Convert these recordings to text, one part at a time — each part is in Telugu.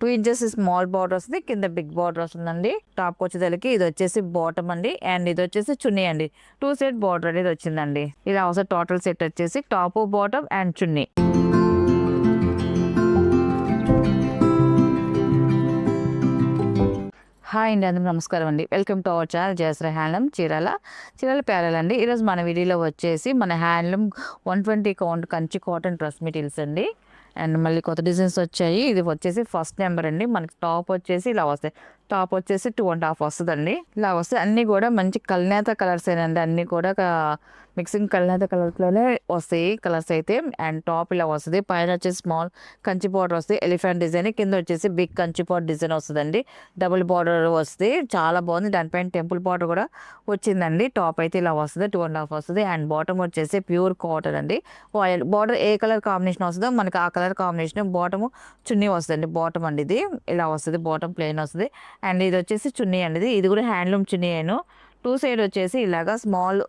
2 ఇంచెస్ స్మాల్ బార్డర్ వస్తుంది, కింద బిగ్ బార్డర్ వస్తుందండి. టాప్ వచ్చేసరికి ఇది వచ్చేసి బాటమ్ అండి, అండ్ ఇది వచ్చేసి చున్నీ అండి. 2 సెట్ బార్డర్ అనేది వచ్చిందండి. ఇలా వస్తే టోటల్ సెట్ వచ్చేసి top bottom and chunni. Hi అండి, అందరూ నమస్కారం అండి. Welcome to our channel Jayashree handloom Chirala apparel అండి. ఈరోజు మన వీడియోలో వచ్చేసి మన handloom 120 count Kanchi cotton dress materials అండి. అండ్ మళ్ళీ కొత్త డిజైన్స్ వచ్చాయి. ఇది వచ్చేసి ఫస్ట్ నెంబర్ అండి. మనకి టాప్ వచ్చేసి ఇలా వస్తాయి. టాప్ వచ్చేసి 2.5 వస్తుందండి. ఇలా వస్తే అన్నీ కూడా మంచి కల్నేత కలర్స్ ఏనండి. అన్నీ కూడా మిక్సింగ్ కల్నేత కలర్స్లోనే వస్తాయి కలర్స్ అయితే. అండ్ టాప్ ఇలా వస్తుంది. పైన వచ్చేసి స్మాల్ కంచి బార్డర్ వస్తుంది, ఎలిఫెంట్ డిజైన్. కింద వచ్చేసి బిగ్ కంచి బార్డర్ డిజైన్ వస్తుందండి. డబుల్ బార్డర్ వస్తుంది, చాలా బాగుంది. దానిపైన టెంపుల్ బార్డర్ కూడా వచ్చిందండి. టాప్ అయితే ఇలా వస్తుంది, 2.5 వస్తుంది. అండ్ బాటమ్ వచ్చేసి ప్యూర్ కాటన్ అండి. బార్డర్ ఏ కలర్ కాంబినేషన్ వస్తుందో మనకి ఆ కలర్ కాంబినేషన్. బాటమ్ చున్నీ వస్తుంది, బాటమ్ అండి. ఇది ఇలా వస్తుంది, బాటమ్ ప్లెయిన్ వస్తుంది. అండ్ ఇది వచ్చేసి చున్నీ అండి. ఇది కూడా హ్యాండ్లూమ్ చున్నీ అయినా 2 సైడ్ వచ్చేసి ఇలాగా స్మాల్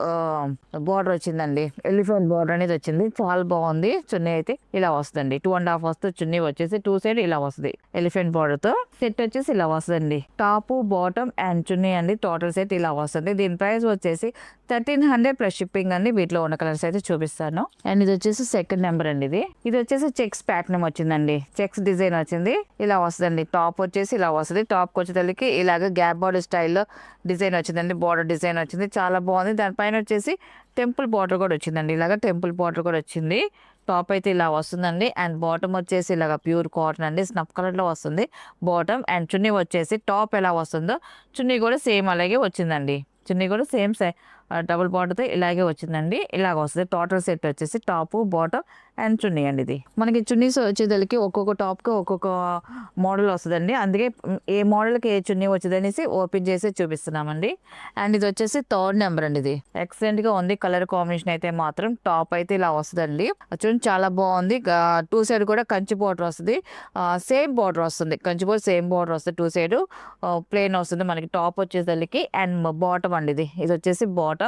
బార్డర్ వచ్చిందండి. ఎలిఫెంట్ బార్డర్ అనేది వచ్చింది, చాలా బాగుంది. చున్నీ అయితే ఇలా వస్తుంది, 2.5 వస్తుంది. చున్నీ వచ్చేసి 2 సైడ్ ఇలా వస్తుంది ఎలిఫెంట్ బార్డర్ తో. సెట్ వచ్చేసి ఇలా వస్తుంది, టాప్ బాటమ్ అండ్ చున్నీ అండి. టోటల్ సెట్ ఇలా వస్తుంది. దీని ప్రైస్ వచ్చేసి 1300 ప్లస్ షిప్పింగ్ అండి. వీటిలో ఉన్న కలర్స్ అయితే చూపిస్తాను. అండ్ ఇది వచ్చేసి సెకండ్ నెంబర్ అండి. ఇది వచ్చేసి చెక్స్ ప్యాటర్న్ వచ్చిందండి. చెక్స్ డిజైన్ వచ్చింది, ఇలా వస్తుందండి. టాప్ వచ్చేసి ఇలా వస్తుంది. టాప్ వచ్చేసరికి ఇలాగ గ్యాప్ బార్డర్ స్టైల్లో డిజైన్ వచ్చిందండి. బార్డర్ డిజైన్ వచ్చింది, చాలా బాగుంది. దానిపైన వచ్చేసి టెంపుల్ బార్డర్ కూడా వచ్చిందండి. ఇలాగ టెంపుల్ బార్డర్ కూడా వచ్చింది. టాప్ అయితే ఇలా వస్తుందండి. అండ్ బాటమ్ వచ్చేసి ఇలాగ ప్యూర్ కాటన్ అండి, స్నఫ్ కలర్ లో వస్తుంది బాటమ్. అండ్ చున్నీ వచ్చేసి టాప్ ఎలా వస్తుందో చున్నీ కూడా సేమ్ అలాగే వచ్చిందండి. చున్నీ కూడా సేమ్ డబుల్ బార్డర్తో ఇలాగే వచ్చిందండి. ఇలాగ వస్తుంది. టోటల్ సెట్ వచ్చేసి టాప్ బాటమ్ అండ్ చున్నీ అండి. ఇది మనకి చున్నీస్ వచ్చేదానికి ఒక్కొక్క టాప్కి ఒక్కొక్క మోడల్ వస్తుందండి. అందుకే ఏ మోడల్కి ఏ చున్నీ వచ్చింది అనేసి ఓపెన్ చేసి చూపిస్తున్నామండి. అండ్ ఇది వచ్చేసి థర్డ్ నెంబర్ అండి. ఇది ఎక్సలెంట్గా ఉంది. కలర్ కాంబినేషన్ అయితే మాత్రం టాప్ అయితే ఇలా వస్తుందండి. చూడండి, చాలా బాగుంది. 2 సైడ్ కూడా కంచి బార్డర్ వస్తుంది, సేమ్ బార్డర్ వస్తుంది. కంచి బార్డర్ సేమ్ బార్డర్ వస్తుంది. 2 సైడ్ ప్లెయిన్ వస్తుంది మనకి టాప్ వచ్చేసరికి. అండ్ బాటమ్ అండి. ఇది వచ్చేసి బాటమ్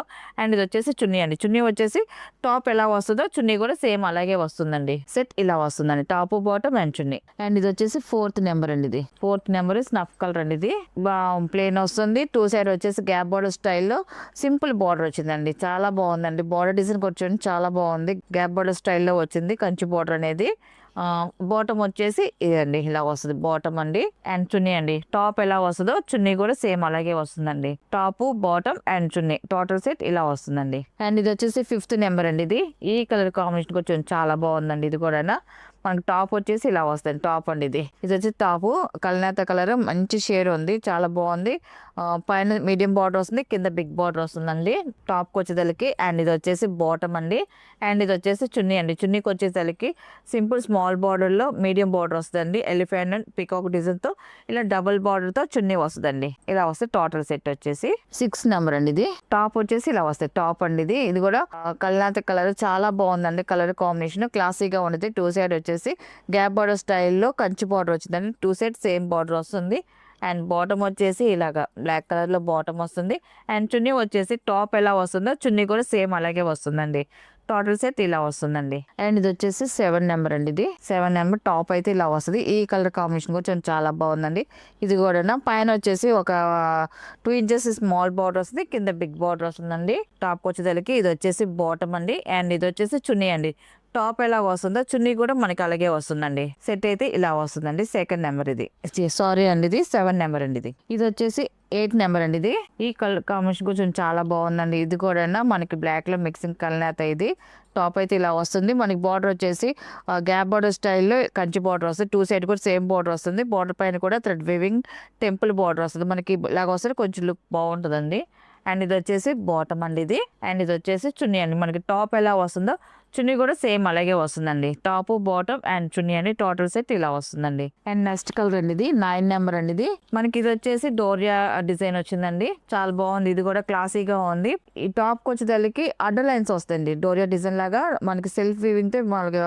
అండ్ ఇది వచ్చేసి చున్నీ అండి. చున్నీ వచ్చేసి టాప్ ఎలా వస్తుందో చున్నీ కూడా సేమ్ అలాగే వస్తుందండి. సెట్ ఇలా వస్తుందండి, top bottom and chunni. And ఇది వచ్చేసి 4th నెంబర్ అండి. ఇది 4th నెంబర్ స్నఫ్ కలర్ అండి. ఇది ప్లెయిన్ వస్తుంది. 2 సైడ్ వచ్చేసి గ్యాప్ బార్డర్ స్టైల్లో సింపుల్ బార్డర్ వచ్చిందండి. చాలా బాగుందండి. బార్డర్ డిజైన్ వచ్చి చాలా బాగుంది. గ్యాప్ బార్డర్ స్టైల్లో వచ్చింది కంచి బార్డర్ అనేది. బాటమ్ వచ్చేసి ఇదండి, ఇలా వస్తుంది బాటమ్ అండి. అండ్ చున్నీ అండి. టాప్ ఎలా వస్తుందో చున్నీ కూడా సేమ్ అలాగే వస్తుందండి. Top bottom and chunni total set ఇలా వస్తుందండి. అండ్ ఇది వచ్చేసి 5th నెంబర్ అండి. ఇది ఈ కలర్ కాంబినేషన్ వచ్చి చాలా బాగుందండి. ఇది కూడా మనకి టాప్ వచ్చేసి ఇలా వస్తుంది, టాప్ అండి. ఇది వచ్చేసి టాప్ కల్నేత కలర్, మంచి షేర్ ఉంది, చాలా బాగుంది. పైన మీడియం బార్డర్ వస్తుంది, కింద బిగ్ బార్డర్ వస్తుందండి టాప్కి వచ్చేసరికి. అండ్ ఇది వచ్చేసి బాటమ్ అండి. అండ్ ఇది వచ్చేసి చున్నీ అండి. చున్నీకి వచ్చేసరికి సింపుల్ స్మాల్ బార్డర్లో మీడియం బార్డర్ వస్తుందండి. ఎలిఫెంట్ అండ్ పికాక్ డిజైన్తో ఇలా డబుల్ బార్డర్తో చున్నీ వస్తుందండి. ఇలా వస్తే టోటల్ సెట్ వచ్చేసి 6th నెంబర్ అండి. ఇది టాప్ వచ్చేసి ఇలా వస్తాయి, టాప్ అండి. ఇది కూడా కల్నాథ కలర్, చాలా బాగుందండి. కలర్ కాంబినేషన్ క్లాసీగా ఉండేది. 2 సైడ్ వచ్చేసి గ్యాప్ బార్డర్ స్టైల్లో కంచి బార్డర్ వచ్చిందండి. 2 సైడ్ సేమ్ బార్డర్ వస్తుంది. అండ్ బాటమ్ వచ్చేసి ఇలాగా బ్లాక్ కలర్ లో బాటమ్ వస్తుంది. అండ్ చున్నీ వచ్చేసి టాప్ ఎలా వస్తుందో చున్నీ కూడా సేమ్ అలాగే వస్తుందండి. టోటల్ సెట్ ఇలా వస్తుందండి. అండ్ ఇది వచ్చేసి 7 నెంబర్ అండి. ఇది 7 నెంబర్ టాప్ అయితే ఇలా వస్తుంది. ఈ కలర్ కాంబినేషన్ కూడా చాలా బాగుందండి. ఇది కూడా పైన వచ్చేసి ఒక 2 ఇంచెస్ స్మాల్ బార్డర్ వస్తుంది, కింద బిగ్ బార్డర్ వస్తుందండి. టాప్ వచ్చేసరికి ఇది వచ్చేసి బాటమ్ అండి. అండ్ ఇది వచ్చేసి చున్నీ అండి. టాప్ ఎలా వస్తుందో చున్నీ కూడా మనకి అలాగే వస్తుందండి. సెట్ అయితే ఇలా వస్తుందండి. సెకండ్ నెంబర్ ఇది, సారీ అండి. ఇది 7 నెంబర్ అండి. ఇది వచ్చేసి 8 నెంబర్ అండి. ఇది ఈ కలర్ కాంబినేషన్ కొంచెం చాలా బాగుందండి. ఇది కూడా మనకి బ్లాక్ లో మిక్సింగ్ కలర్. ఇది టాప్ అయితే ఇలా వస్తుంది. మనకి బార్డర్ వచ్చేసి గ్యాప్ బార్డర్ స్టైల్లో కంచి బార్డర్ వస్తుంది. 2 సైడ్ కూడా సేమ్ బార్డర్ వస్తుంది. బార్డర్ పైన కూడా థ్రెడ్ వీవింగ్ టెంపుల్ బార్డర్ వస్తుంది. మనకి ఇలాగ వస్తుంది, కొంచెం లుక్ బాగుంటుందండి. అండ్ ఇది వచ్చేసి బాటమ్ అండి. ఇది అండ్ ఇది వచ్చేసి చున్నీ అండి. మనకి టాప్ ఎలా వస్తుందో చున్నీ కూడా సేమ్ అలాగే వస్తుందండి. టాప్ బాటమ్ అండ్ చున్నీ అండి. టోటల్ సెట్ ఇలా వస్తుందండి. అండ్ నెక్స్ట్ కలర్ అండి. ఇది 9 నెంబర్ అండి. ఇది మనకి ఇది వచ్చేసి డోరియా డిజైన్ వచ్చిందండి. చాలా బాగుంది. ఇది కూడా క్లాసీగా ఉంది. ఈ టాప్ కి వచ్చేదానికి అడ్డర్ లైన్స్ వస్తాయండి. డోరియా డిజైన్ లాగా మనకి సెల్ఫ్ వీవింగ్ తో మనకి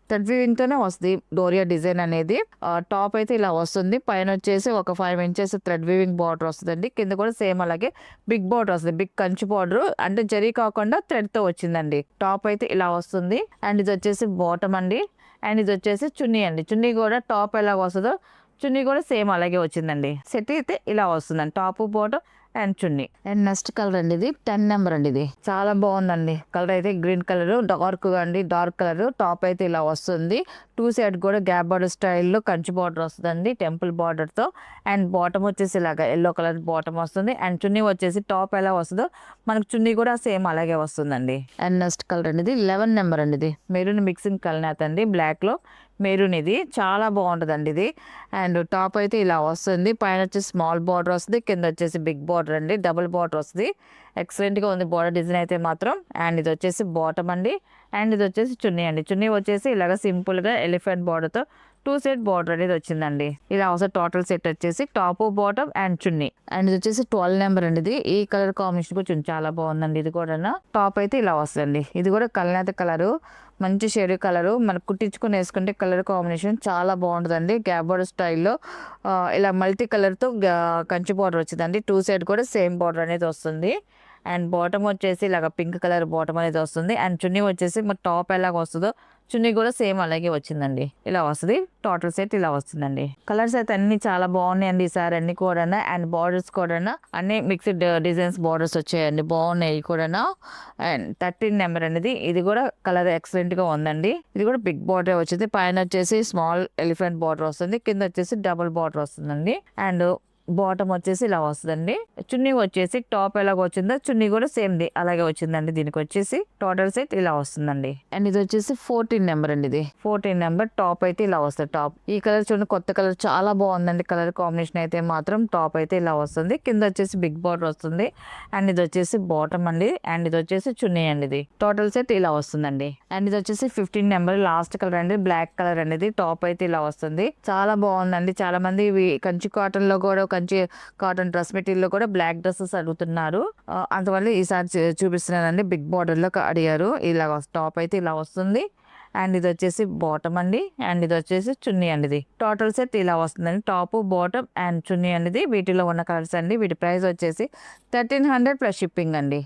థ్రెడ్ వీవింగ్ తోనే వస్తుంది డోరియా డిజైన్ అనేది. టాప్ అయితే ఇలా వస్తుంది. పైన వచ్చేసి ఒక 5 ఇంచెస్ థ్రెడ్ వీవింగ్ బార్డర్ వస్తుందండి. కింద కూడా సేమ్ అలాగే బిగ్ బార్డర్ వస్తుంది. బిగ్ కంచి బార్డర్ అంటే జరీ కాకుండా థ్రెడ్ తో వచ్చిందండి. టాప్ అయితే ఇలా వస్తుంది. అండ్ ఇది వచ్చేసి బాటమ్ అండి. అండ్ ఇది వచ్చేసి చున్నీ అండి. చున్నీ కూడా టాప్ ఎలా వస్తుందో చున్నీ కూడా సేమ్ అలాగే వచ్చిందండి. సెట్ అయితే ఇలా వస్తుందండి, top bottom and chunni. And next colour అండి, ఇది 10 నెంబర్ అండి. ఇది చాలా బాగుందండి. కలర్ అయితే గ్రీన్ కలర్ డార్క్ అండి, డార్క్ కలర్. టాప్ అయితే ఇలా వస్తుంది. 2 సైడ్ కూడా గ్యాప్ బార్డర్ స్టైల్లో కంచి బార్డర్ వస్తుందండి, టెంపుల్ బార్డర్ తో. అండ్ బాటమ్ వచ్చేసి ఇలాగా ఎల్లో కలర్ బాటమ్ వస్తుంది. అండ్ చున్నీ వచ్చేసి టాప్ ఎలా వస్తుందో మనకు చున్నీ కూడా సేమ్ అలాగే వస్తుందండి. అండ్ నెక్స్ట్ కలర్ అండి, ఇది 11 నెంబర్ అండి. ఇది మెరూన్ మిక్సింగ్ కలర్ అండి, బ్లాక్ లో మెరూన్. ఇది చాలా బాగుంటుందండి ఇది. అండ్ టాప్ అయితే ఇలా వస్తుంది. పైన వచ్చేసి స్మాల్ బార్డర్ వస్తుంది, కింద వచ్చేసి బిగ్ బార్డర్ అండి, డబుల్ బార్డర్ వస్తుంది. ఎక్సలెంట్గా ఉంది బార్డర్ డిజైన్ అయితే మాత్రం. అండ్ ఇది వచ్చేసి బాటమ్ అండి. అండ్ ఇది వచ్చేసి చున్నీ అండి. చున్నీ వచ్చేసి ఇలాగ సింపుల్గా ఎలిఫెంట్ బార్డర్తో 2 సెట్ బార్డర్ అనేది వచ్చిందండి. ఇలా వస్తుంది టోటల్ సెట్ వచ్చేసి top bottom and chunni. And ఇది వచ్చేసి 12 నెంబర్ అండి. ఇది ఈ కలర్ కాంబినేషన్ కూడా చాలా బాగుందండి. ఇది కూడా టాప్ అయితే ఇలా వస్తుంది. ఇది కూడా కల్నేత కలరు, మంచి షేడ్ కలరు. మనకు కుట్టించుకుని వేసుకుంటే కలర్ కాంబినేషన్ చాలా బాగుంటుందండి. గ్యాప్ బార్డర్ స్టైల్లో ఇలా మల్టీ కలర్తో కంచి బార్డర్ వచ్చిందండి. 2 సైడ్ కూడా సేమ్ బార్డర్ అనేది వస్తుంది. అండ్ బాటమ్ వచ్చేసి ఇలాగ పింక్ కలర్ బాటమ్ అనేది వస్తుంది. అండ్ చున్నీ వచ్చేసి మన టాప్ ఎలాగ వస్తుందో చున్నీ కూడా సేమ్ అలాగే వచ్చిందండి. ఇలా వస్తుంది టోటల్ సెట్, ఇలా వస్తుందండి. కలర్స్ అయితే అన్ని చాలా బాగున్నాయండి ఈసారి అన్ని కూడా. అండ్ బార్డర్స్ కూడా అన్ని మిక్స్డ్ డిజైన్స్ బార్డర్స్ వచ్చాయండి, బాగున్నాయి కూడా. అండ్ 13 నెంబర్ అనేది. ఇది కూడా కలర్ ఎక్సలెంట్ గా ఉందండి. ఇది కూడా బిగ్ బార్డర్ వచ్చింది. పైన వచ్చేసి స్మాల్ ఎలిఫెంట్ బార్డర్ వస్తుంది, కింద వచ్చేసి డబుల్ బార్డర్ వస్తుందండి. అండ్ బాటమ్ వచ్చేసి ఇలా వస్తుందండి. చున్నీ వచ్చేసి టాప్ ఎలాగ వచ్చిందో చున్నీ కూడా సేమ్ ది అలాగే వచ్చిందండి. దీనికి వచ్చేసి టోటల్ సెట్ ఇలా వస్తుందండి. అండ్ ఇది వచ్చేసి 14 నెంబర్ అండి. ఇది 14 నెంబర్. టాప్ అయితే ఇలా వస్తుంది. టాప్ ఈ కలర్ చూడండి, కొత్త కలర్ చాలా బాగుందండి. కలర్ కాంబినేషన్ అయితే మాత్రం. టాప్ అయితే ఇలా వస్తుంది, కింద వచ్చేసి బిగ్ బార్డర్ వస్తుంది. అండ్ ఇది వచ్చేసి బాటమ్ అండి. అండ్ ఇది వచ్చేసి చున్నీ అండి. ఇది టోటల్ సెట్ ఇలా వస్తుందండి. అండ్ ఇది వచ్చేసి 15 నెంబర్ లాస్ట్ కలర్ అండి, బ్లాక్ కలర్ అనేది. టాప్ అయితే ఇలా వస్తుంది, చాలా బాగుందండి. చాలా మంది ఇవి కంచి కాటన్ లో కూడా, కంచి కాటన్ డ్రెస్ మెటీరియల్ లో కూడా బ్లాక్ డ్రెస్సెస్ అడుగుతున్నారు. అందువల్ల ఈసారి చూపిస్తున్నానండి. బిగ్ బార్డర్ లో అడిగారు. ఇలా టాప్ అయితే ఇలా వస్తుంది. అండ్ ఇది వచ్చేసి బాటమ్ అండి. అండ్ ఇది వచ్చేసి చున్నీ అండి. ఇది టోటల్ సెట్ ఇలా వస్తుందండి. టాప్ బాటమ్ అండ్ చున్నీ అనేది వీటిలో ఉన్న కలర్స్ అండి. వీటి ప్రైస్ వచ్చేసి 1300 ప్లస్ షిప్పింగ్ అండి.